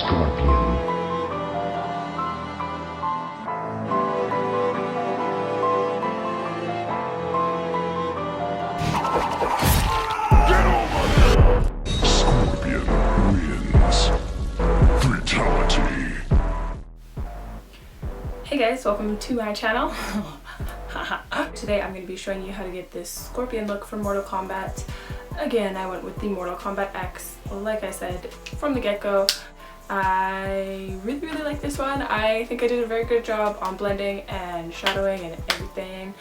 Scorpion. Scorpion wins. Fatality. Hey guys, welcome to my channel. Today I'm going to be showing you how to get this scorpion look from Mortal Kombat. Again, I went with the Mortal Kombat X, like I said from the get-go. I really like this one. I think I did a very good job on blending and shadowing and everything.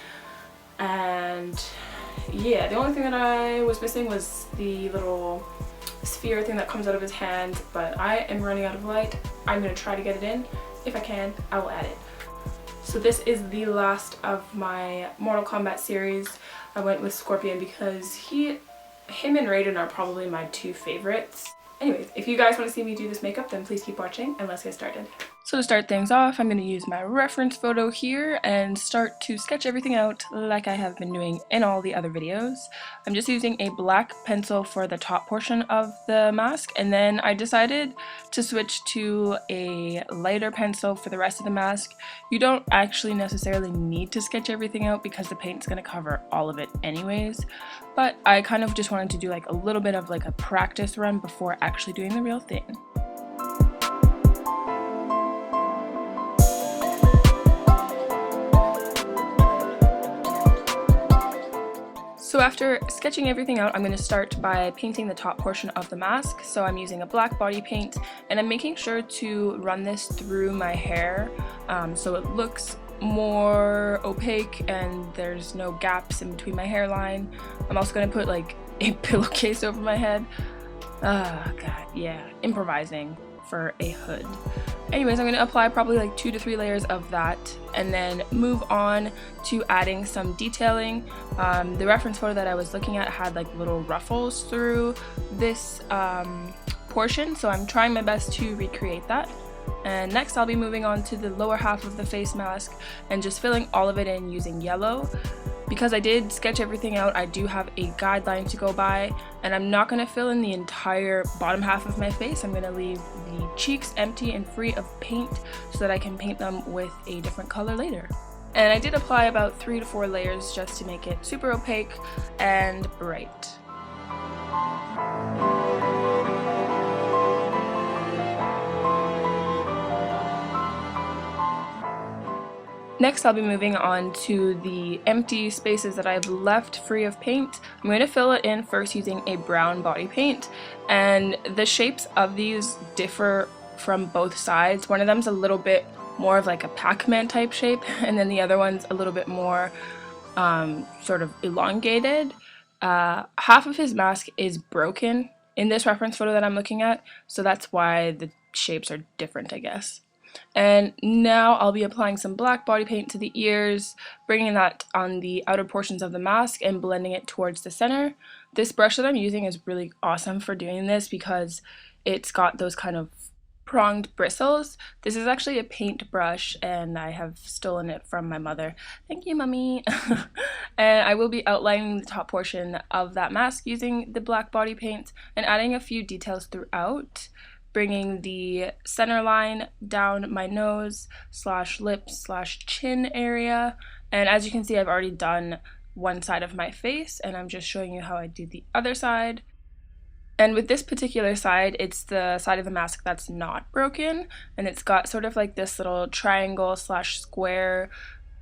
And yeah, the only thing that I was missing was the little sphere thing that comes out of his hand, but I am running out of light. I'm going to try to get it in. If I can, I will add it. So this is the last of my Mortal Kombat series. I went with Scorpion because him and Raiden are probably my two favorites. Anyways, if you guys want to see me do this makeup, then please keep watching and let's get started. So to start things off, I'm going to use my reference photo here and start to sketch everything out like I have been doing in all the other videos. I'm just using a black pencil for the top portion of the mask, and then I decided to switch to a lighter pencil for the rest of the mask. You don't actually necessarily need to sketch everything out because the paint's going to cover all of it anyways, but I kind of just wanted to do like a little bit of like a practice run before actually doing the real thing. So after sketching everything out, I'm going to start by painting the top portion of the mask. So I'm using a black body paint and I'm making sure to run this through my hair so it looks more opaque and there's no gaps in between my hairline. I'm also going to put like a pillowcase over my head. Oh god, yeah, improvising for a hood. Anyways, I'm going to apply probably like 2 to 3 layers of that and then move on to adding some detailing. The reference photo that I was looking at had like little ruffles through this portion, so I'm trying my best to recreate that. And next I'll be moving on to the lower half of the face mask and just filling all of it in using yellow. Because I did sketch everything out, I do have a guideline to go by, and I'm not going to fill in the entire bottom half of my face. I'm going to leave the cheeks empty and free of paint so that I can paint them with a different color later. And I did apply about 3 to 4 layers just to make it super opaque and bright. Next, I'll be moving on to the empty spaces that I've left free of paint. I'm going to fill it in first using a brown body paint, and the shapes of these differ from both sides. One of them's a little bit more of like a Pac-Man type shape, and then the other one's a little bit more sort of elongated. Half of his mask is broken in this reference photo that I'm looking at, so that's why the shapes are different, I guess. And now I'll be applying some black body paint to the ears, bringing that on the outer portions of the mask and blending it towards the center. This brush that I'm using is really awesome for doing this because it's got those kind of pronged bristles. This is actually a paint brush and I have stolen it from my mother. Thank you, mommy. And I will be outlining the top portion of that mask using the black body paint and adding a few details throughout, bringing the center line down my nose / lips / chin area. And as you can see, I've already done one side of my face and I'm just showing you how I do the other side. And with this particular side, it's the side of the mask that's not broken, and it's got sort of like this little triangle / square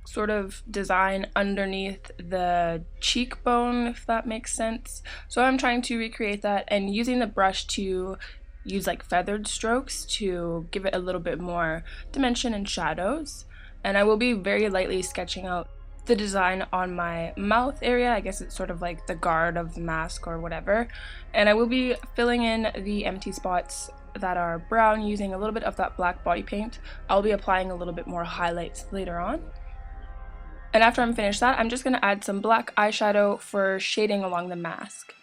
sort of design underneath the cheekbone, if that makes sense. So I'm trying to recreate that and using the brush to use like feathered strokes to give it a little bit more dimension and shadows. And I will be very lightly sketching out the design on my mouth area. I guess it's sort of like the guard of the mask or whatever. And I will be filling in the empty spots that are brown using a little bit of that black body paint. I'll be applying a little bit more highlights later on. And after I'm finished that, I'm just going to add some black eyeshadow for shading along the mask.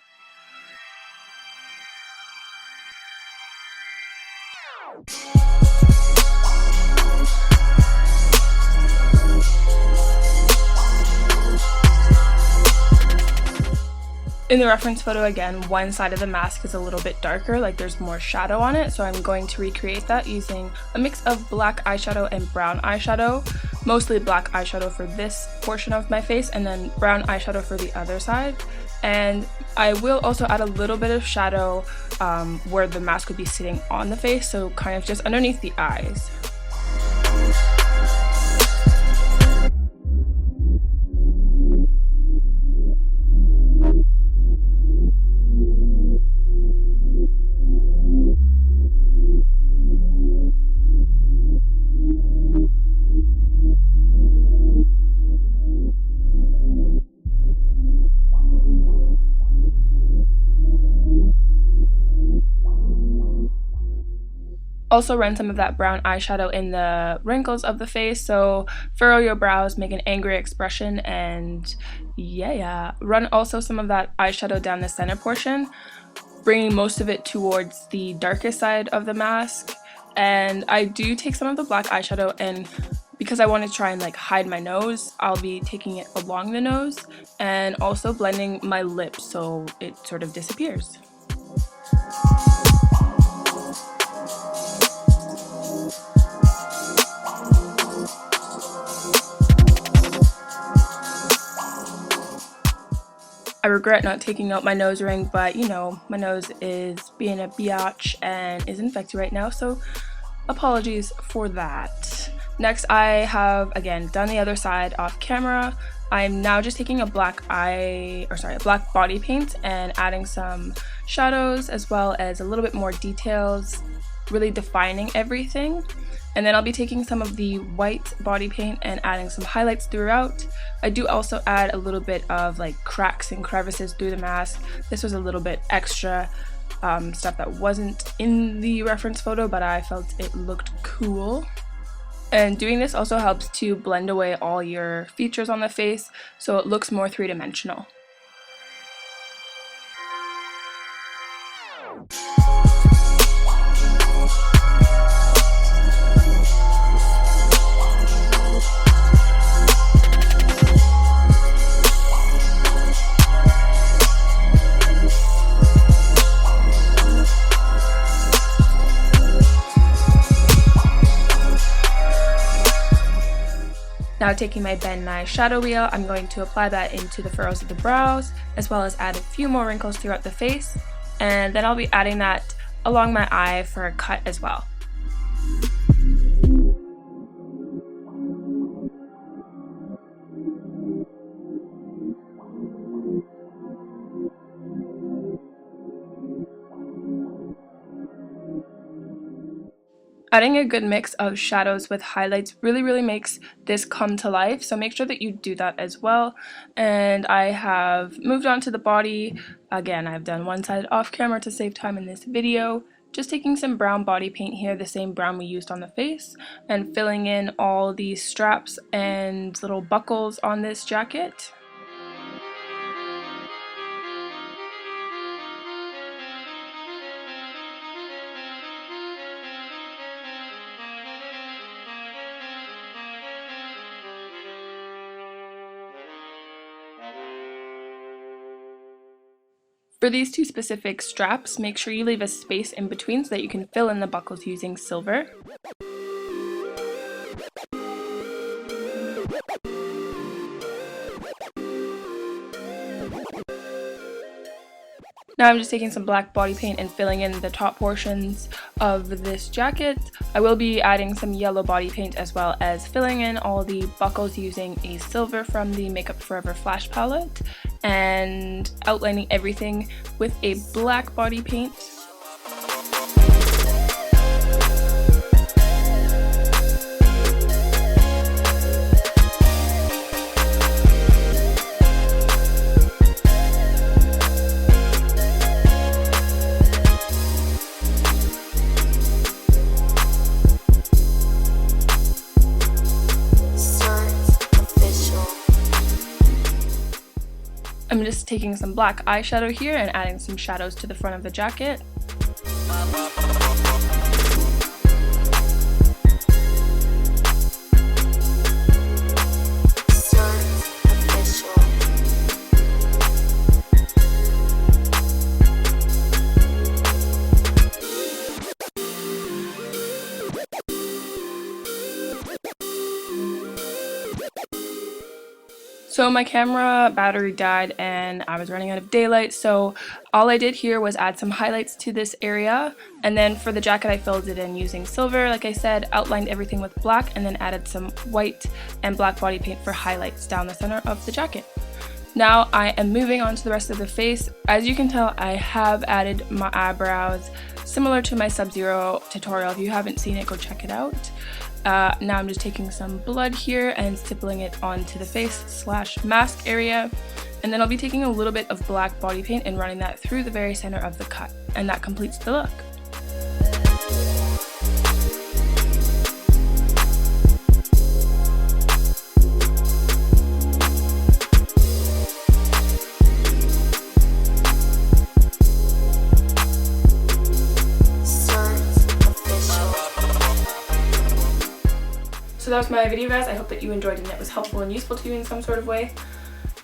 In the reference photo again, one side of the mask is a little bit darker, like there's more shadow on it, so I'm going to recreate that using a mix of black eyeshadow and brown eyeshadow. Mostly black eyeshadow for this portion of my face and then brown eyeshadow for the other side. And I will also add a little bit of shadow where the mask would be sitting on the face, so kind of just underneath the eyes. Also run some of that brown eyeshadow in the wrinkles of the face, so furrow your brows, make an angry expression, and yeah. Run also some of that eyeshadow down the center portion, bringing most of it towards the darkest side of the mask. And I do take some of the black eyeshadow, and because I want to try and like hide my nose, I'll be taking it along the nose and also blending my lips so it sort of disappears. I regret not taking out my nose ring, but you know, my nose is being a biatch and is infected right now, so apologies for that. Next, I have again done the other side off camera. I'm now just taking a black body paint and adding some shadows as well as a little bit more details, really defining everything. And then I'll be taking some of the white body paint and adding some highlights throughout. I do also add a little bit of like cracks and crevices through the mask. This was a little bit extra stuff that wasn't in the reference photo, but I felt it looked cool. And doing this also helps to blend away all your features on the face so it looks more three-dimensional. Now taking my Ben Nye shadow wheel, I'm going to apply that into the furrows of the brows, as well as add a few more wrinkles throughout the face, and then I'll be adding that along my eye for a cut as well. Adding a good mix of shadows with highlights really makes this come to life, so make sure that you do that as well. And I have moved on to the body. Again, I've done one side off camera to save time in this video. Just taking some brown body paint here, the same brown we used on the face, and filling in all these straps and little buckles on this jacket. For these two specific straps, make sure you leave a space in between so that you can fill in the buckles using silver. Now I'm just taking some black body paint and filling in the top portions of this jacket. I will be adding some yellow body paint as well as filling in all the buckles using a silver from the Makeup Forever Flash palette and outlining everything with a black body paint. I'm just taking some black eyeshadow here and adding some shadows to the front of the jacket. So my camera battery died and I was running out of daylight, so all I did here was add some highlights to this area, and then for the jacket I filled it in using silver, like I said, outlined everything with black, and then added some white and black body paint for highlights down the center of the jacket. Now I am moving on to the rest of the face. As you can tell, I have added my eyebrows similar to my Sub-Zero tutorial. If you haven't seen it, go check it out. Now I'm just taking some blood here and stippling it onto the face / mask area, and then I'll be taking a little bit of black body paint and running that through the very center of the cut, and that completes the look. So that was my video, guys. I hope that you enjoyed and it was helpful and useful to you in some sort of way.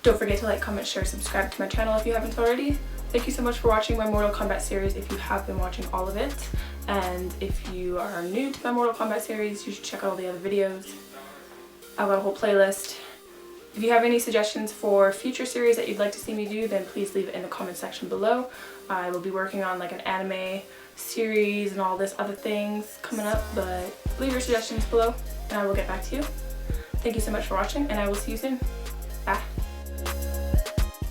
Don't forget to like, comment, share, subscribe to my channel if you haven't already. Thank you so much for watching my Mortal Kombat series if you have been watching all of it. And if you are new to my Mortal Kombat series, you should check out all the other videos. I've got a whole playlist. If you have any suggestions for future series that you'd like to see me do, then please leave it in the comment section below. I will be working on like an anime series and all this other things coming up, but leave your suggestions below and I will get back to you. Thank you so much for watching, and I will see you soon.